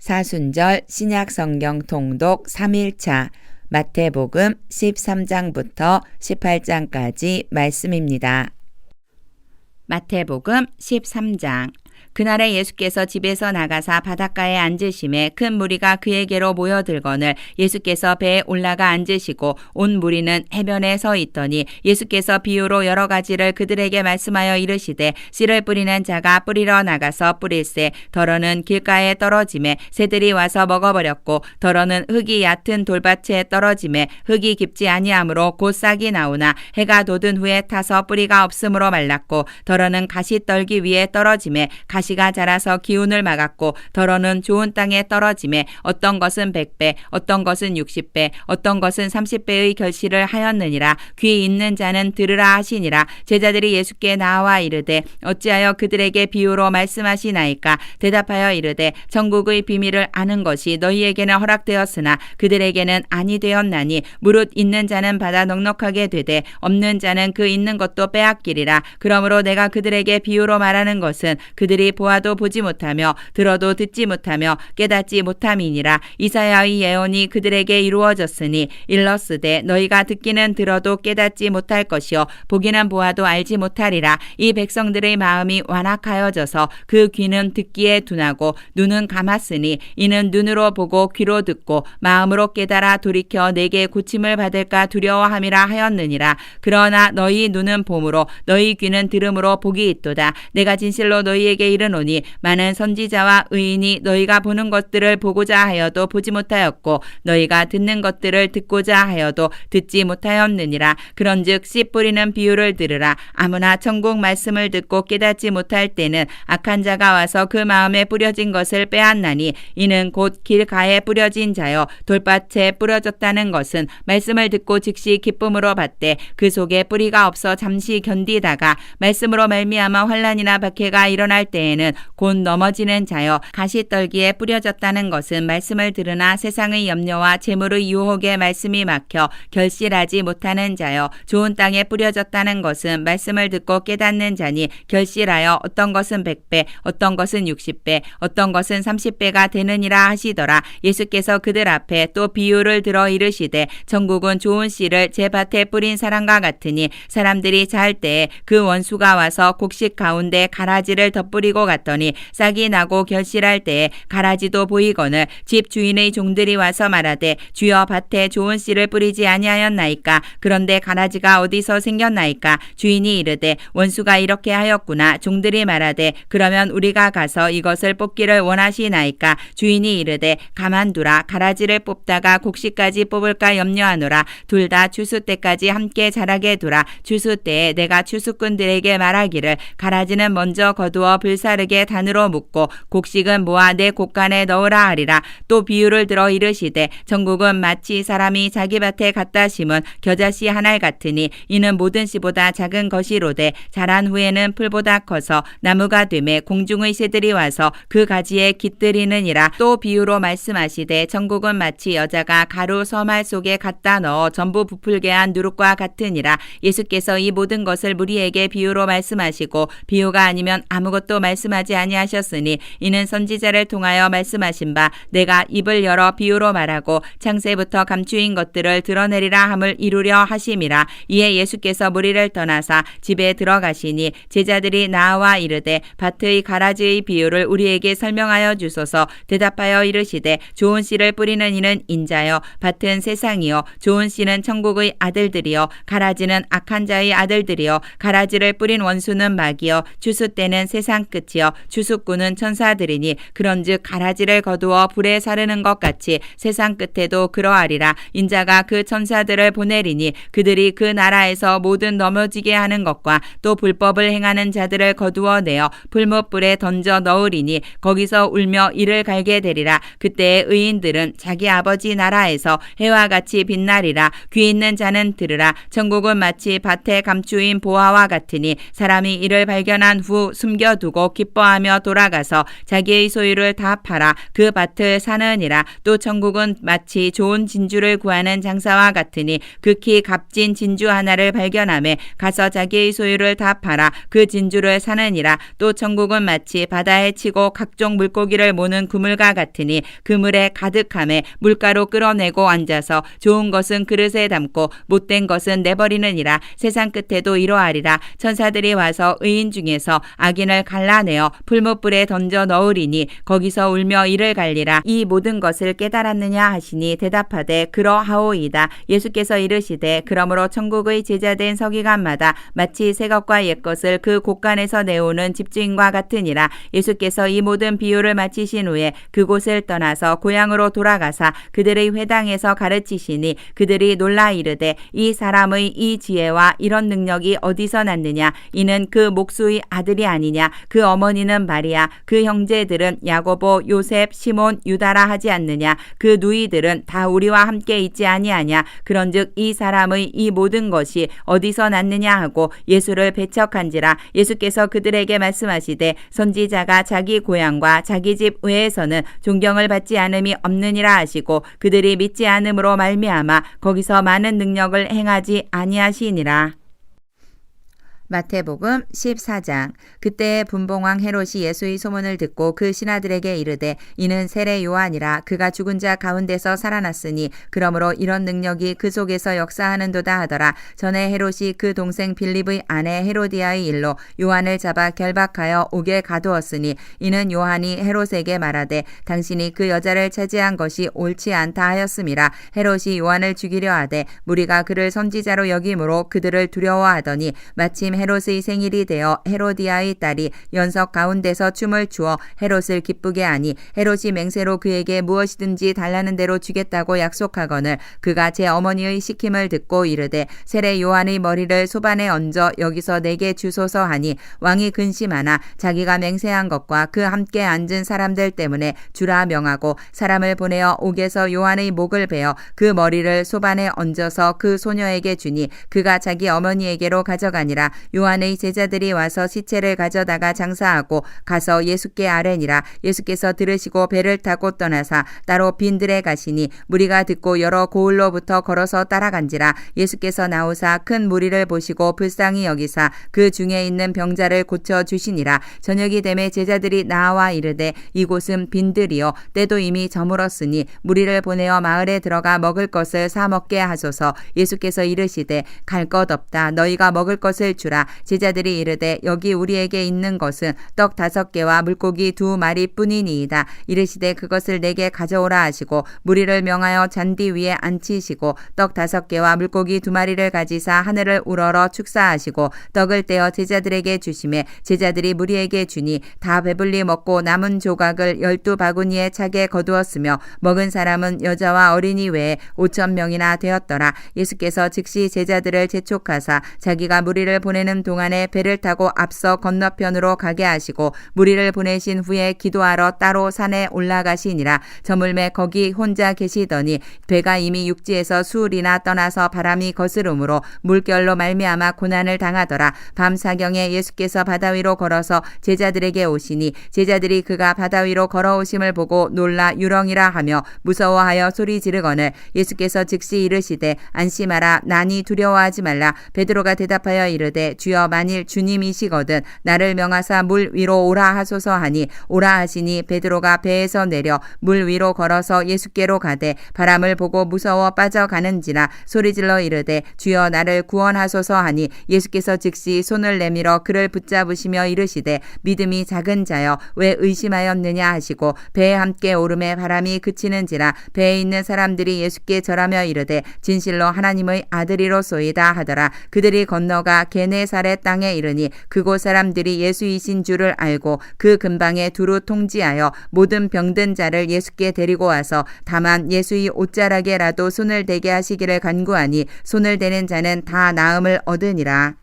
사순절 신약성경 통독 3일차 마태복음 13장부터 18장까지 말씀입니다. 마태복음 13장. 그날에 예수께서 집에서 나가사 바닷가에 앉으심에 큰 무리가 그에게로 모여들거늘 예수께서 배에 올라가 앉으시고 온 무리는 해변에 서 있더니 예수께서 비유로 여러 가지를 그들에게 말씀하여 이르시되 씨를 뿌리는 자가 뿌리러 나가서 뿌릴새 더러는 길가에 떨어짐에 새들이 와서 먹어버렸고 더러는 흙이 얕은 돌밭에 떨어짐에 흙이 깊지 아니하므로 곧 싹이 나오나 해가 돋은 후에 타서 뿌리가 없으므로 말랐고 더러는 가시떨기 위에 떨어짐에 가시가 자라서 기운을 막았고 더러는 좋은 땅에 떨어짐에 어떤 것은 100배 어떤 것은 60배 어떤 것은 30배의 결실을 하였느니라. 귀 있는 자는 들으라 하시니라. 제자들이 예수께 나와 이르되 어찌하여 그들에게 비유로 말씀하시나이까. 대답하여 이르되 천국의 비밀을 아는 것이 너희에게는 허락되었으나 그들에게는 아니 되었나니 무릇 있는 자는 받아 넉넉하게 되되 없는 자는 그 있는 것도 빼앗기리라. 그러므로 내가 그들에게 비유로 말하는 것은 그들이 보아도 보지 못하며 들어도 듣지 못하며 깨닫지 못함이니라. 이사야의 예언이 그들에게 이루어졌으니 일러스되 너희가 듣기는 들어도 깨닫지 못할 것이요 보기는 보아도 알지 못하리라. 이 백성들의 마음이 완악하여져서 그 귀는 듣기에 둔하고 눈은 감았으니 이는 눈으로 보고 귀로 듣고 마음으로 깨달아 돌이켜 내게 고침을 받을까 두려워함이라 하였느니라. 그러나 너희 눈은 봄으로 너희 귀는 들음으로 복이 있도다. 내가 진실로 너희에게 이르노니 많은 선지자와 의인이 너희가 보는 것들을 보고자 하여도 보지 못하였고 너희가 듣는 것들을 듣고자 하여도 듣지 못하였느니라. 그런즉 씨 뿌리는 비유를 들으라. 아무나 천국 말씀을 듣고 깨닫지 못할 때는 악한 자가 와서 그 마음에 뿌려진 것을 빼앗나니 이는 곧 길가에 뿌려진 자여 돌밭에 뿌려졌다는 것은 말씀을 듣고 즉시 기쁨으로 받되 그 속에 뿌리가 없어 잠시 견디다가 말씀으로 말미암아 환난이나 박해가 일어날 때에는 곧 넘어지는 자여 가시떨기에 뿌려졌다는 것은 말씀을 들으나 세상의 염려와 재물의 유혹에 말씀이 막혀 결실하지 못하는 자여 좋은 땅에 뿌려졌다는 것은 말씀을 듣고 깨닫는 자니 결실하여 어떤 것은 100배 어떤 것은 60배 어떤 것은 30배가 되느니라 하시더라. 예수께서 그들 앞에 또 비유를 들어 이르시되 천국은 좋은 씨를 제 밭에 뿌린 사람과 같으니 사람들이 잘 때에 그 원수가 와서 곡식 가운데 가라지를 덧뿌리고 갔더니 싹이 나고 결실할 때에 가라지도 보이거늘 집 주인의 종들이 와서 말하되 주여 밭에 좋은 씨를 뿌리지 아니하였나이까. 그런데 가라지가 어디서 생겼나이까. 주인이 이르되 원수가 이렇게 하였구나. 종들이 말하되 그러면 우리가 가서 이것을 뽑기를 원하시나이까. 주인이 이르되 가만두라. 가라지를 뽑다가 곡식까지 뽑을까 염려하노라. 둘 다 추수 때까지 함께 자라게 두라. 추수 때에 내가 추수꾼들에게 말하기를 가라지는 먼저 거두어 불사르게 단으로 묶고 곡식은 모아 내 곡간에 넣으라 하리라. 또 비유를 들어 이르시되 천국은 마치 사람이 자기 밭에 갖다 심은 겨자씨 한 알 같으니 이는 모든 씨보다 작은 것이로되 자란 후에는 풀보다 커서 나무가 되매 공중의 새들이 와서 그 가지에 깃들이느니라. 또 비유로 말씀하시되 천국은 마치 여자가 가루 서말 속에 갖다 넣어 전부 부풀게 한 누룩과 같으니라. 예수께서 이 모든 것을 무리에게 비유로 말씀하시고 비유가 아니면 아무것도 말씀하지 아니하셨으니 이는 선지자를 통하여 말씀하신 바 내가 입을 열어 비유로 말하고 창세부터 감추인 것들을 드러내리라 함을 이루려 하심이라. 이에 예수께서 무리를 떠나사 집에 들어가시니 제자들이 나와 이르되 밭의 가라지의 비유를 우리에게 설명하여 주소서. 대답하여 이르시되 좋은 씨를 뿌리는 이는 인자여 밭은 세상이요 좋은 씨는 천국의 아들들이요 가라지는 악한 자의 아들들이요 가라지를 뿌린 원수는 마귀요 추수 때는 세상 끝이요 추수꾼은 천사들이니 그런즉 가라지를 거두어 불에 사르는 것 같이 세상 끝에도 그러하리라. 인자가 그 천사들을 보내리니 그들이 그 나라에서 모든 넘어지게 하는 것과 또 불법을 행하는 자들을 거두어내어 불못불에 던져 넣으리니 거기서 울며 이를 갈게 되리라. 그때의 의인들은 자기 아버지 나라에서 해와 같이 빛나리라. 귀 있는 자는 들으라. 천국은 마치 밭에 감추인 보화와 같으니 사람이 이를 발견한 후 숨겨두고 기뻐하며 돌아가서 자기의 소유를 다 팔아 그 밭을 사느니라. 또 천국은 마치 좋은 진주를 구하는 장사와 같으니 극히 값진 진주 하나를 발견하매 가서 자기의 소유를 다 팔아 그 진주를 사느니라. 또 천국은 마치 바다에 치고 각종 물고기를 모는 그물과 같으니 그물에 가득함에 물가로 끌어내고 앉아서 좋은 것은 그릇에 담고 못된 것은 내버리느니라. 세상 끝에도 이러하리라. 천사들이 와서 의인 중에서 악인을 갈라내어 풀무불에 던져 넣으리니 거기서 울며 이를 갈리라. 이 모든 것을 깨달았느냐 하시니 대답하되 그러하오이다. 예수께서 이르시되 그러므로 천국의 제자된 서기관마다 마치 새 것과 옛 것을 그 곳간에서 내오는 집주인과 같으니라. 예수께서 이 모든 비유를 마치신 후에 그곳을 떠나서 고향으로 돌아가사 그들의 회당에서 가르치시니 그들이 놀라 이르되 이 사람의 이 지혜와 이런 능력이 어디서 났느냐. 이는 그 목수의 아들이 아니냐. 그 어머니는 마리아, 그 형제들은 야고보, 요셉, 시몬, 유다라 하지 않느냐. 그 누이들은 다 우리와 함께 있지 아니하냐. 그런즉 이 사람의 이 모든 것이 어디서 났느냐 하고 예수를 배척한지라. 예수께서 그들에게 말씀하시되 선지자가 자기 고향과 자기 집 외에서는 존경을 받지 않음이 없느니라 하시고 그들이 믿지 않음으로 말미암아 거기서 많은 능력을 행하지 아니하시니라. 마태복음 14장. 그때 분봉왕 헤롯이 예수의 소문을 듣고 그 신하들에게 이르되 이는 세례 요한이라. 그가 죽은 자 가운데서 살아났으니 그러므로 이런 능력이 그 속에서 역사하는도다 하더라. 전에 헤롯이 그 동생 빌립의 아내 헤로디아의 일로 요한을 잡아 결박하여 옥에 가두었으니 이는 요한이 헤롯에게 말하되 당신이 그 여자를 차지한 것이 옳지 않다 하였음이라. 헤롯이 요한을 죽이려 하되 무리가 그를 선지자로 여김으로 그들을 두려워하더니 마침 헤롯의 생일이 되어 헤로디아의 딸이 연석 가운데서 춤을 추어 헤롯을 기쁘게 하니 헤롯이 맹세로 그에게 무엇이든지 달라는 대로 주겠다고 약속하거늘 그가 제 어머니의 시킴을 듣고 이르되 세례 요한의 머리를 소반에 얹어 여기서 내게 주소서 하니 왕이 근심하나 자기가 맹세한 것과 그 함께 앉은 사람들 때문에 주라 명하고 사람을 보내어 옥에서 요한의 목을 베어 그 머리를 소반에 얹어서 그 소녀에게 주니 그가 자기 어머니에게로 가져가니라. 요한의 제자들이 와서 시체를 가져다가 장사하고 가서 예수께 아뢰니라. 예수께서 들으시고 배를 타고 떠나사 따로 빈들에 가시니 무리가 듣고 여러 고을로부터 걸어서 따라간지라. 예수께서 나오사 큰 무리를 보시고 불쌍히 여기사 그 중에 있는 병자를 고쳐 주시니라. 저녁이 되매 제자들이 나와 이르되 이곳은 빈들이요 때도 이미 저물었으니 무리를 보내어 마을에 들어가 먹을 것을 사 먹게 하소서. 예수께서 이르시되 갈 것 없다. 너희가 먹을 것을 주라. 제자들이 이르되 여기 우리에게 있는 것은 떡 5개와 물고기 2마리 뿐이니이다. 이르시되 그것을 내게 가져오라 하시고 무리를 명하여 잔디 위에 앉히시고 떡 5개와 물고기 2마리를 가지사 하늘을 우러러 축사하시고 떡을 떼어 제자들에게 주시매 제자들이 무리에게 주니 다 배불리 먹고 남은 조각을 12바구니에 차게 거두었으며 먹은 사람은 여자와 어린이 외에 5,000명이나 되었더라. 예수께서 즉시 제자들을 재촉하사 자기가 무리를 보내는 동안에 배를 타고 앞서 건너편으로 가게 하시고 무리를 보내신 후에 기도하러 따로 산에 올라가시니라. 저물매 거기 혼자 계시더니 배가 이미 육지에서 수울이나 떠나서 바람이 거스름으로 물결로 말미암아 고난을 당하더라. 밤 사경에 예수께서 바다 위로 걸어서 제자들에게 오시니 제자들이 그가 바다 위로 걸어오심을 보고 놀라 유령이라 하며 무서워하여 소리 지르거늘 예수께서 즉시 이르시되 안심하라. 나니 두려워하지 말라. 베드로가 대답하여 이르되 주여 만일 주님이시거든 나를 명하사 물 위로 오라 하소서 하니 오라 하시니 베드로가 배에서 내려 물 위로 걸어서 예수께로 가되 바람을 보고 무서워 빠져가는지라 소리질러 이르되 주여 나를 구원하소서 하니 예수께서 즉시 손을 내밀어 그를 붙잡으시며 이르시되 믿음이 작은 자여 왜 의심하였느냐 하시고 배에 함께 오름에 바람이 그치는지라 배에 있는 사람들이 예수께 절하며 이르되 진실로 하나님의 아들이로소이다 하더라. 그들이 건너가 게네사렛 땅에 이르니 그곳 사람들이 예수이신 줄을 알고 그 근방에 두루 통지하여 모든 병든 자를 예수께 데리고 와서 다만 예수의 옷자락에라도 손을 대게 하시기를 간구하니 손을 대는 자는 다 나음을 얻으니라.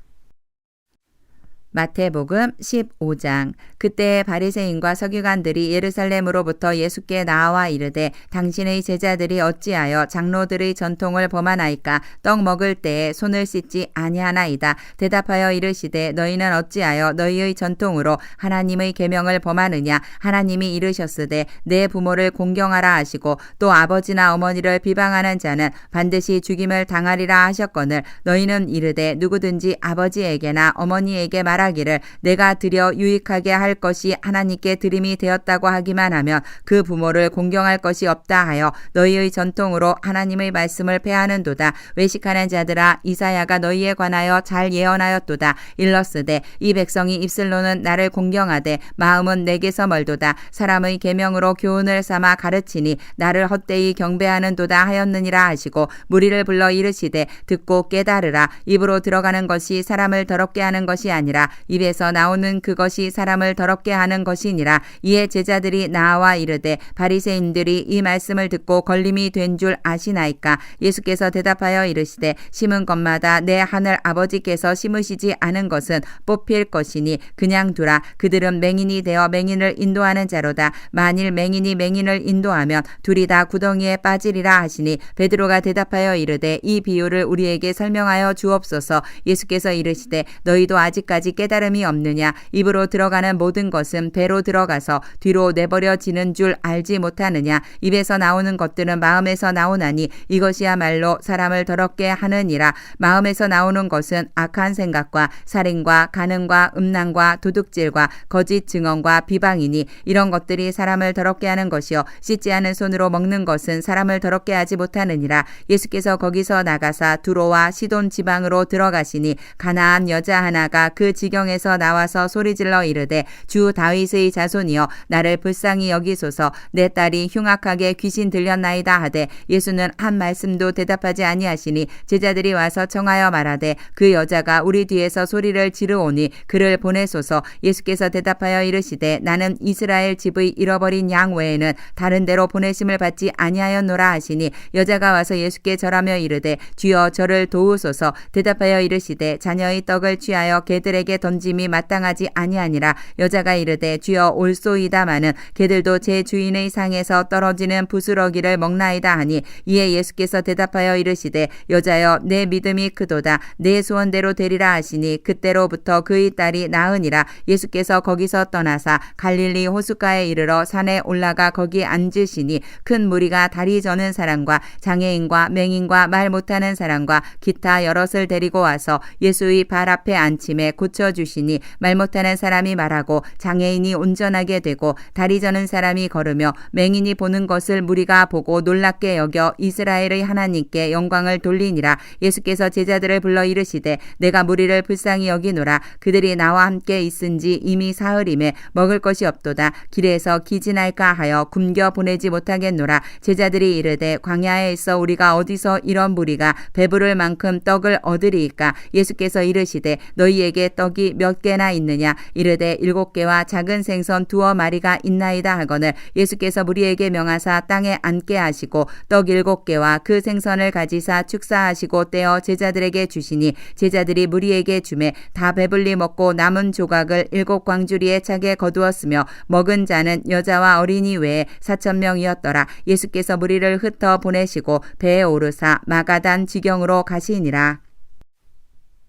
마태복음 15장. 그때 바리새인과 서기관들이 예루살렘으로부터 예수께 나와 이르되 당신의 제자들이 어찌하여 장로들의 전통을 범하나이까? 떡 먹을 때에 손을 씻지 아니하나이다. 대답하여 이르시되 너희는 어찌하여 너희의 전통으로 하나님의 계명을 범하느냐? 하나님이 이르셨으되 내 부모를 공경하라 하시고 또 아버지나 어머니를 비방하는 자는 반드시 죽임을 당하리라 하셨거늘 너희는 이르되 누구든지 아버지에게나 어머니에게 말하기를 내가 드려 유익하게 할 것이 하나님께 드림이 되었다고 하기만 하면 그 부모를 공경할 것이 없다 하여 너희의 전통으로 하나님의 말씀을 폐하는도다. 외식하는 자들아 이사야가 너희에 관하여 잘 예언하였도다. 일렀으되 이 백성이 입술로는 나를 공경하되 마음은 내게서 멀도다. 사람의 계명으로 교훈을 삼아 가르치니 나를 헛되이 경배하는도다 하였느니라 하시고 무리를 불러 이르시되 듣고 깨달으라. 입으로 들어가는 것이 사람을 더럽게 하는 것이 아니라 입에서 나오는 그것이 사람을 더럽게 하는 것이니라. 이에 제자들이 나와 이르되 바리새인들이 이 말씀을 듣고 걸림이 된 줄 아시나이까? 예수께서 대답하여 이르시되 심은 것마다 내 하늘 아버지께서 심으시지 않은 것은 뽑힐 것이니 그냥 두라. 그들은 맹인이 되어 맹인을 인도하는 자로다. 만일 맹인이 맹인을 인도하면 둘이 다 구덩이에 빠지리라 하시니 베드로가 대답하여 이르되 이 비유를 우리에게 설명하여 주옵소서. 예수께서 이르시되 너희도 아직까지 깨달음이 없느냐? 입으로 들어가는 모든 것은 배로 들어가서 뒤로 내버려지는 줄 알지 못하느냐? 입에서 나오는 것들은 마음에서 나오나니 이것이야말로 사람을 더럽게 하느니라. 마음에서 나오는 것은 악한 생각과 살인과 간음과 음란과 도둑질과 거짓 증언과 비방이니 이런 것들이 사람을 더럽게 하는 것이요 씻지 않은 손으로 먹는 것은 사람을 더럽게 하지 못하느니라. 예수께서 거기서 나가사 두로와 시돈 지방으로 들어가시니 가나안 여자 하나가 그 지경에서 나와서 소리질러 이르되 주 다윗의 자손이여 나를 불쌍히 여기소서. 내 딸이 흉악하게 귀신 들렸나이다 하되 예수는 한 말씀도 대답하지 아니하시니 제자들이 와서 청하여 말하되 그 여자가 우리 뒤에서 소리를 지르오니 그를 보내소서. 예수께서 대답하여 이르시되 나는 이스라엘 집의 잃어버린 양 외에는 다른 데로 보내심을 받지 아니하였노라 하시니 여자가 와서 예수께 절하며 이르되 주여 저를 도우소서. 대답하여 이르시되 자녀의 떡을 취하여 개들에게 던짐이 마땅하지 아니하니라. 여자가 이르되 주여 올소이다마는 개들도 제 주인의 상에서 떨어지는 부스러기를 먹나이다 하니 이에 예수께서 대답하여 이르시되 여자여 내 믿음이 크도다. 내 소원대로 되리라 하시니 그때로부터 그의 딸이 나으니라. 예수께서 거기서 떠나사 갈릴리 호숫가에 이르러 산에 올라가 거기 앉으시니 큰 무리가 다리 저는 사람과 장애인과 맹인과 말 못하는 사람과 기타 여럿을 데리고 와서 예수의 발 앞에 앉힘에 고쳐주시니 말 못하는 사람이 말하고 장애인이 온전하게 되고 다리 저는 사람이 걸으며 맹인이 보는 것을 무리가 보고 놀랍게 여겨 이스라엘의 하나님께 영광을 돌리니라. 예수께서 제자들을 불러 이르시되 내가 무리를 불쌍히 여기노라. 그들이 나와 함께 있은지 이미 사흘임에 먹을 것이 없도다. 길에서 기진할까 하여 굶겨 보내지 못하겠노라. 제자들이 이르되 광야에 있어 우리가 어디서 이런 무리가 배부를 만큼 떡을 얻으리이까? 예수께서 이르시되 너희에게 떡이 몇 개나 있느냐? 이르되 7개와 작은 생선 2마리가 있나이다 하거늘 예수께서 무리에게 명하사 땅에 앉게 하시고 떡 7개와 그 생선을 가지사 축사하시고 떼어 제자들에게 주시니 제자들이 무리에게 주매 다 배불리 먹고 남은 조각을 7광주리에 차게 거두었으며 먹은 자는 여자와 어린이 외에 4,000명이었더라. 예수께서 무리를 흩어 보내시고 배에 오르사 마가단 지경으로 가시니라.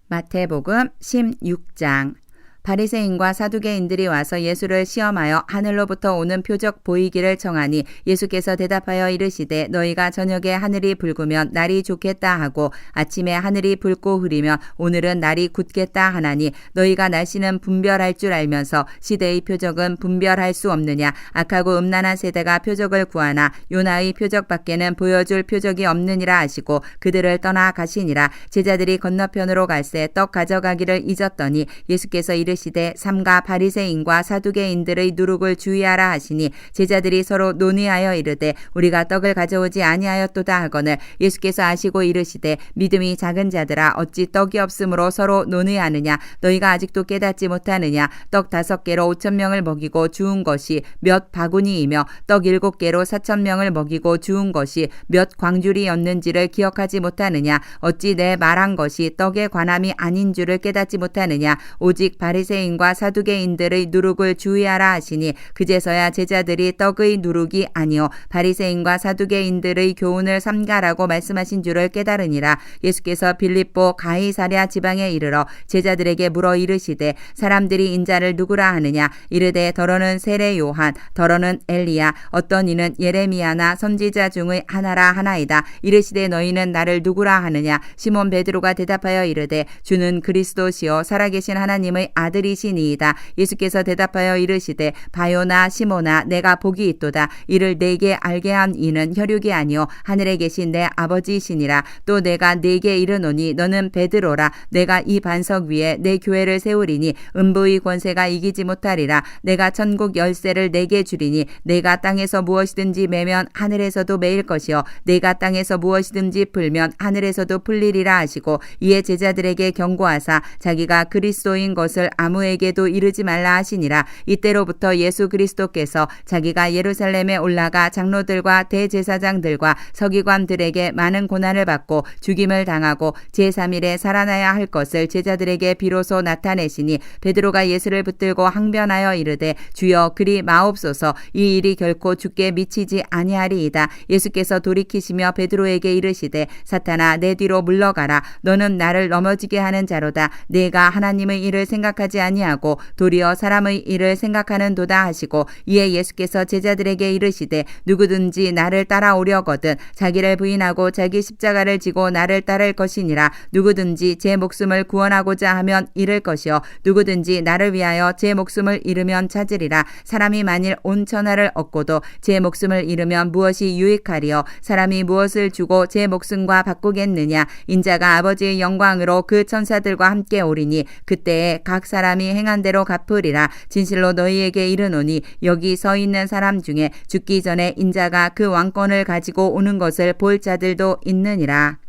마태복음 16장. 바리새인과 사두개인들이 와서 예수를 시험하여 하늘로부터 오는 표적 보이기를 청하니 예수께서 대답하여 이르시되 너희가 저녁에 하늘이 붉으면 날이 좋겠다 하고 아침에 하늘이 붉고 흐리면 오늘은 날이 굳겠다 하나니 너희가 날씨는 분별할 줄 알면서 시대의 표적은 분별할 수 없느냐? 악하고 음란한 세대가 표적을 구하나 요나의 표적밖에는 보여줄 표적이 없느니라 하시고 그들을 떠나 가시니라. 제자들이 건너편으로 갈새 떡 가져가기를 잊었더니 예수께서 이르시되 삼가 바리새인과 사두개인들의 누룩을 주의하라 하시니 제자들이 서로 논의하여 이르되 우리가 떡을 가져오지 아니하였도다 하거늘 예수께서 아시고 이르시되 믿음이 작은 자들아 어찌 떡이 없으므로 서로 논의하느냐? 너희가 아직도 깨닫지 못하느냐? 떡 5개로 5,000명을 먹이고 주운 것이 몇 바구니이며 떡 7개로 4,000명을 먹이고 주운 것이 몇 광주리였는지를 기억하지 못하느냐? 어찌 내 말한 것이 떡에 관함이 아닌 줄을 깨닫지 못하느냐? 오직 바리새인과 바리새인과 사두개인들의 누룩을 주의하라 하시니 그제서야 제자들이 떡의 누룩이 아니요 바리새인과 사두개인들의 교훈을 삼가라고 말씀하신 줄을 깨달으니라. 예수께서 빌립보 가이사랴 지방에 이르러 제자들에게 물어 이르시되 사람들이 인자를 누구라 하느냐. 이르되 더러는 세례 요한, 더러는 엘리야, 어떤 이는 예레미야나 선지자 중의 하나라 하나이다. 이르시되 너희는 나를 누구라 하느냐. 시몬 베드로가 대답하여 이르되 주는 그리스도시요 살아계신 하나님의 아들이시니이다. 예수께서 대답하여 이르시되 바요나 시몬아 내가 복이 있도다. 이를 내게 알게 한 이는 혈육이 아니요 하늘에 계신 내 아버지이시니라. 또 내가 네게 이르노니 너는 베드로라. 내가 이 반석 위에 내 교회를 세우리니 음부의 권세가 이기지 못하리라. 내가 천국 열쇠를 내게 주리니 내가 땅에서 무엇이든지 매면 하늘에서도 매일 것이요 내가 땅에서 무엇이든지 풀면 하늘에서도 풀리리라 하시고 이에 제자들에게 경고하사 자기가 그리스도인 것을 아무에게도 이르지 말라 하시니라. 이때로부터 예수 그리스도께서 자기가 예루살렘에 올라가 장로들과 대제사장들과 서기관들에게 많은 고난을 받고 죽임을 당하고 제3일에 살아나야 할 것을 제자들에게 비로소 나타내시니 베드로가 예수를 붙들고 항변하여 이르되 주여 그리 마옵소서. 이 일이 결코 주께 미치지 아니하리이다. 예수께서 돌이키시며 베드로에게 이르시되 사탄아 내 뒤로 물러가라. 너는 나를 넘어지게 하는 자로다. 내가 하나님의 일을 생각하지 아니하고 도리어 사람의 일을 생각하는도다 하시고 이에 예수께서 제자들에게 이르시되 누구든지 나를 따라오려거든 자기를 부인하고 자기 십자가를 지고 나를 따를 것이니라. 누구든지 제 목숨을 구원하고자 하면 잃을 것이요 누구든지 나를 위하여 제 목숨을 잃으면 찾으리라. 사람이 만일 온 천하를 얻고도 제 목숨을 잃으면 무엇이 유익하리요. 사람이 무엇을 주고 제 목숨과 바꾸겠느냐. 인자가 아버지의 영광으로 그 천사들과 함께 오리니 그때에 각 사람이 행한 대로 갚으리라. 진실로 너희에게 이르노니 여기 서 있는 사람 중에 죽기 전에 인자가 그 왕권을 가지고 오는 것을 볼 자들도 있느니라.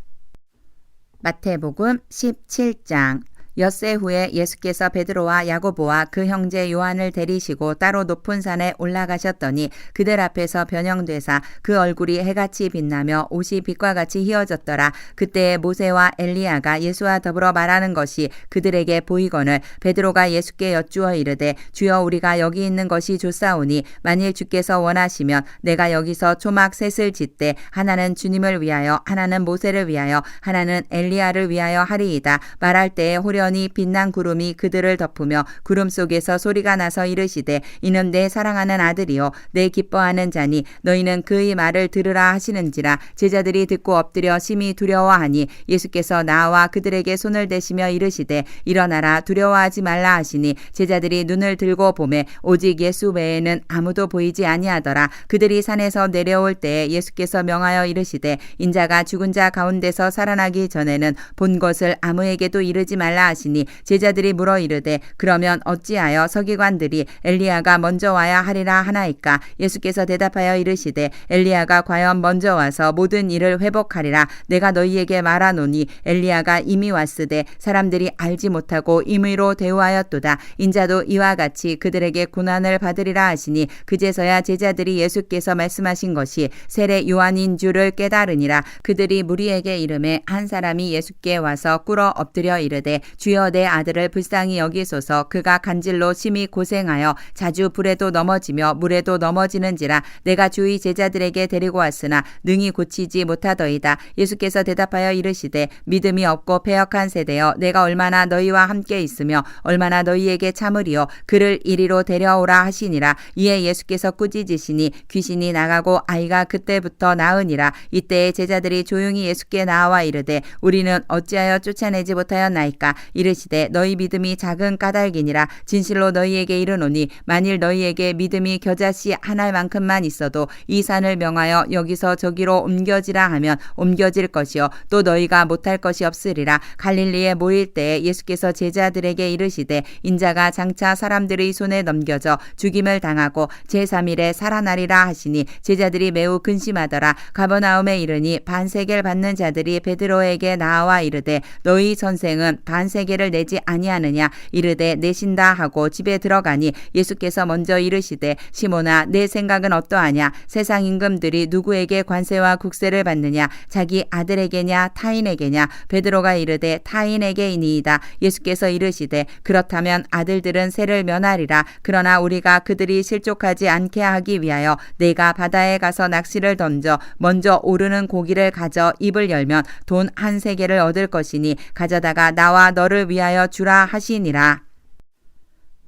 마태복음 17장. 엿새 후에 예수께서 베드로와 야고보와 그 형제 요한을 데리시고 따로 높은 산에 올라가셨더니 그들 앞에서 변형되사 그 얼굴이 해같이 빛나며 옷이 빛과 같이 휘어졌더라. 그때에 모세와 엘리야가 예수와 더불어 말하는 것이 그들에게 보이거늘 베드로가 예수께 여쭈어 이르되 주여 우리가 여기 있는 것이 좋사오니 만일 주께서 원하시면 내가 여기서 초막 셋을 짓되 하나는 주님을 위하여 하나는 모세를 위하여 하나는 엘리야를 위하여 하리이다. 말할 때에 호련히 빛난 구름이 그들을 덮으며 구름 속에서 소리가 나서 이르시되 이는 내 사랑하는 아들이요 내 기뻐하는 자니 너희는 그의 말을 들으라 하시는지라. 제자들이 듣고 엎드려 심히 두려워하니 예수께서 나와 그들에게 손을 대시며 이르시되 일어나라 두려워하지 말라 하시니 제자들이 눈을 들고 보매 오직 예수 외에는 아무도 보이지 아니하더라. 그들이 산에서 내려올 때에 예수께서 명하여 이르시되 인자가 죽은 자 가운데서 살아나기 전에는 본 것을 아무에게도 이르지 말라 하시니 제자들이 물어 이르되 그러면 어찌하여 서기관들이 엘리야가 먼저 와야 하리라 하나이까. 예수께서 대답하여 이르시되 엘리야가 과연 먼저 와서 모든 일을 회복하리라. 내가 너희에게 말하노니 엘리야가 이미 왔으되 사람들이 알지 못하고 임의로 대우하였도다. 인자도 이와 같이 그들에게 고난을 받으리라 하시니 그제서야 제자들이 예수께서 말씀하신 것이 세례 요한인 줄을 깨달으니라. 그들이 무리에게 이르매 한 사람이 예수께 와서 꿇어 엎드려 이르되 주여 내 아들을 불쌍히 여기소서. 그가 간질로 심히 고생하여 자주 불에도 넘어지며 물에도 넘어지는지라. 내가 주의 제자들에게 데리고 왔으나 능히 고치지 못하더이다. 예수께서 대답하여 이르시되 믿음이 없고 패역한 세대여 내가 얼마나 너희와 함께 있으며 얼마나 너희에게 참으리요. 그를 이리로 데려오라 하시니라. 이에 예수께서 꾸짖으시니 귀신이 나가고 아이가 그때부터 나으니라. 이때에 제자들이 조용히 예수께 나와 이르되 우리는 어찌하여 쫓아내지 못하였나이까. 이르시되 너희 믿음이 작은 까닭이니라. 진실로 너희에게 이르노니 만일 너희에게 믿음이 겨자씨 한 알만큼만 있어도 이 산을 명하여 여기서 저기로 옮겨지라 하면 옮겨질 것이요 또 너희가 못할 것이 없으리라. 갈릴리에 모일 때에 예수께서 제자들에게 이르시되 인자가 장차 사람들의 손에 넘겨져 죽임을 당하고 제3일에 살아나리라 하시니 제자들이 매우 근심하더라. 가버나움에 이르니 반세겔 받는 자들이 베드로에게 나와 이르되 너희 선생은 반세겔 세겔을 내지 아니하느냐 이르되 내신다 하고 집에 들어가니 예수께서 먼저 이르시되 시몬아 내 생각은 어떠하냐 세상 임금들이 누구에게 관세와 국세를 받느냐 자기 아들에게냐 타인에게냐 베드로가 이르되 타인에게이니이다. 예수께서 이르시되 그렇다면 아들들은 세를 면하리라. 그러나 우리가 그들이 실족하지 않게 하기 위하여 내가 바다에 가서 낚시를 던져 먼저 오르는 고기를 가져 입을 열면 돈 한 세겔을 얻을 것이니 가져다가 나와 너를 위하여 주라 하시니라.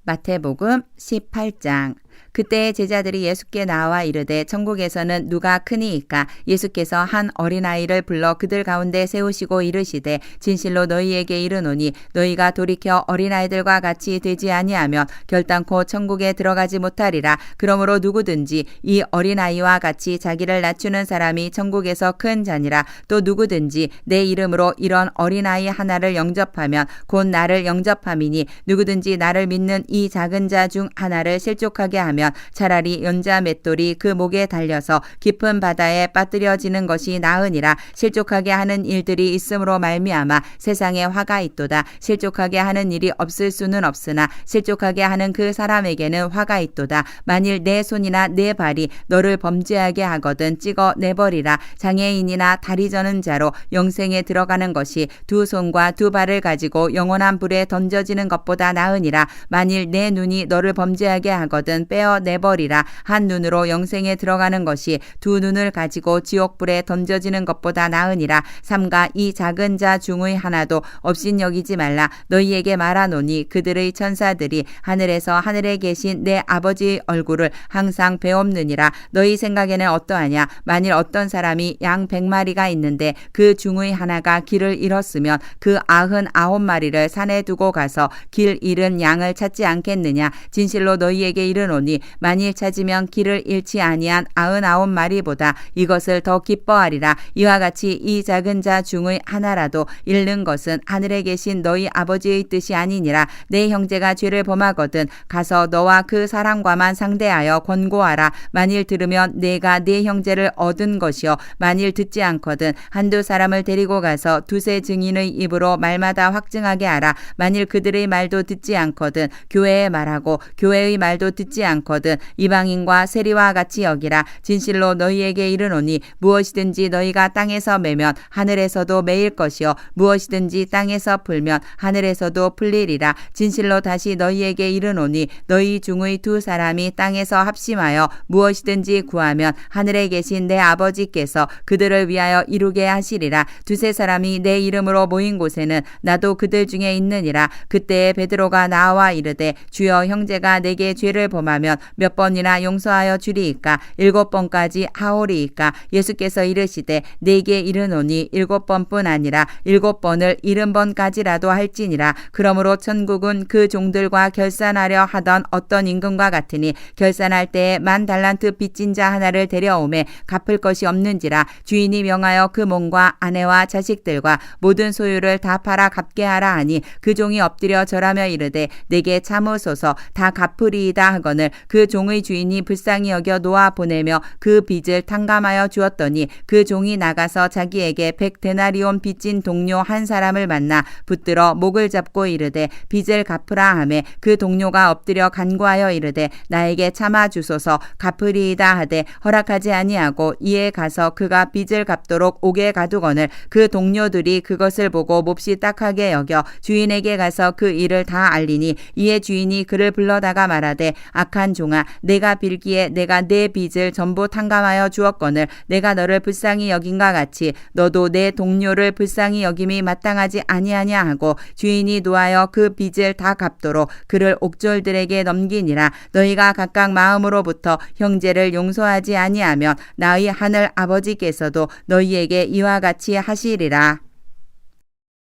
마태복음 18장. 그때 제자들이 예수께 나와 이르되 천국에서는 누가 크니이까 예수께서 한 어린아이를 불러 그들 가운데 세우시고 이르시되 진실로 너희에게 이르노니 너희가 돌이켜 어린아이들과 같이 되지 아니하면 결단코 천국에 들어가지 못하리라. 그러므로 누구든지 이 어린아이와 같이 자기를 낮추는 사람이 천국에서 큰 자니라. 또 누구든지 내 이름으로 이런 어린아이 하나를 영접하면 곧 나를 영접함이니 누구든지 나를 믿는 이 작은 자 중 하나를 실족하게 하면 차라리 연자 맷돌이 그 목에 달려서 깊은 바다에 빠뜨려지는 것이 나으니라. 실족하게 하는 일들이 있음으로 말미암아 세상에 화가 있도다. 실족하게 하는 일이 없을 수는 없으나 실족하게 하는 그 사람에게는 화가 있도다. 만일 내 손이나 내 발이 너를 범죄하게 하거든 찍어 내버리라. 장애인이나 다리 저는 자로 영생에 들어가는 것이 두 손과 두 발을 가지고 영원한 불에 던져지는 것보다 나으니라. 만일 내 눈이 너를 범죄하게 하거든 빼어 내버리라. 한 눈으로 영생에 들어가는 것이 두 눈을 가지고 지옥불에 던져지는 것보다 나으니라. 삼가 이 작은 자 중의 하나도 업신여기지 말라. 너희에게 말하노니 그들의 천사들이 하늘에서 하늘에 계신 내 아버지의 얼굴을 항상 배옵느니라. 너희 생각에는 어떠하냐? 만일 어떤 사람이 양 100마리가 있는데 그 중의 하나가 길을 잃었으면 그 99마리를 산에 두고 가서 길 잃은 양을 찾지 않겠느냐? 진실로 너희에게 이르노니 만일 찾으면 길을 잃지 아니한 99마리보다 이것을 더 기뻐하리라. 이와 같이 이 작은 자 중의 하나라도 잃는 것은 하늘에 계신 너희 아버지의 뜻이 아니니라. 내 형제가 죄를 범하거든 가서 너와 그 사람과만 상대하여 권고하라. 만일 들으면 내가 네 형제를 얻은 것이요 만일 듣지 않거든 한두 사람을 데리고 가서 두세 증인의 입으로 말마다 확증하게 하라. 만일 그들의 말도 듣지 않거든 교회에 말하고 교회의 말도 듣지 않거든 이방인과 세리와 같이 여기라. 진실로 너희에게 이르노니 무엇이든지 너희가 땅에서 매면 하늘에서도 매일 것이요 무엇이든지 땅에서 풀면 하늘에서도 풀리리라. 진실로 다시 너희에게 이르노니 너희 중의 두 사람이 땅에서 합심하여 무엇이든지 구하면 하늘에 계신 내 아버지께서 그들을 위하여 이루게 하시리라. 두세 사람이 내 이름으로 모인 곳에는 나도 그들 중에 있느니라. 그때에 베드로가 나와 이르되 주여 형제가 내게 죄를 범하면 몇 번이나 용서하여 주리이까? 7번까지 하오리이까? 예수께서 이르시되 내게 이르노니 7번뿐 아니라 7번을 70번까지라도 할지니라. 그러므로 천국은 그 종들과 결산하려 하던 어떤 임금과 같으니 결산할 때에 10,000달란트 빚진 자 하나를 데려오매 갚을 것이 없는지라. 주인이 명하여 그 몸과 아내와 자식들과 모든 소유를 다 팔아 갚게 하라 하니 그 종이 엎드려 절하며 이르되 내게 참으소서 다 갚으리이다 하거늘 그 종의 주인이 불쌍히 여겨 놓아 보내며 그 빚을 탕감하여 주었더니 그 종이 나가서 자기에게 100데나리온 빚진 동료 한 사람을 만나 붙들어 목을 잡고 이르되 빚을 갚으라 하매 그 동료가 엎드려 간구하여 이르되 나에게 참아 주소서 갚으리이다 하되 허락하지 아니하고 이에 가서 그가 빚을 갚도록 옥에 가두거늘 그 동료들이 그것을 보고 몹시 딱하게 여겨 주인에게 가서 그 일을 다 알리니 이에 주인이 그를 불러다가 말하되 악한 종아 내가 빌기에 내가 내 빚을 전부 탕감하여 주었거늘 내가 너를 불쌍히 여긴과 같이 너도 내 동료를 불쌍히 여김이 마땅하지 아니하냐 하고 주인이 노하여 그 빚을 다 갚도록 그를 옥졸들에게 넘기니라. 너희가 각각 마음으로부터 형제를 용서하지 아니하면 나의 하늘 아버지께서도 너희에게 이와 같이 하시리라.